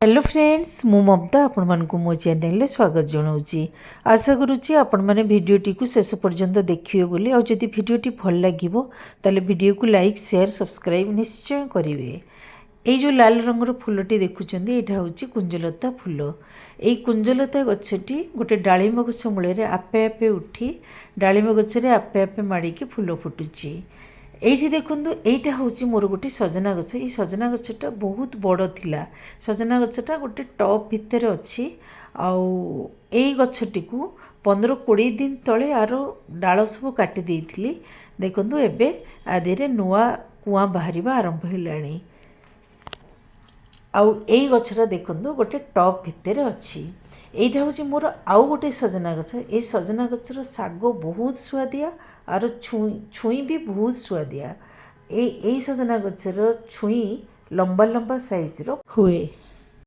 Hello friends मु ममता आपण मानकु मो चैनल रे स्वागत जनाऊँगी। आशा करुच्ची आपण मैंने भिडटी को शेष पर्यंत देखिए बोली और जदि भिडटी भल लगे ताले वीडियो को लाइक शेयर सब्सक्राइब निश्चय करेंगे। ये जो लाल रंगर फूलटी देखुं यहाँ हूँ कुंजलता फूल। यही कुंजलता गछटी गोटे डालिम गछ मूल आपे आपे उठी डालिम गचरे आपे आपे माड़िकी फूल फुटुची। এইটি দেখুন এইটা হচ্ছে মোর গোटे সজনা গছ। এই সজনা গছটা বহুত বড় थिला। सजना गछटा गोटे टप भितर अच्छी आउ एई गछटी को 15-20 दिन तले यार डाल सब काटी देइथिली। देखंतु एबे आदेरे नुआ कुआ बाहरिबा आरंभ हेलाणी। आउ एई गछटा देखंतु गोटे टप भितर अच्छी। এইটা হচ্ছে মোর আউ গোटे सजना गछ। এই सजना गछर शाग बहुत सुआदिया और छुई भी बहुत सुआदिया। এই सजना गछर छुई लंबा लंबा साइज रो हुए।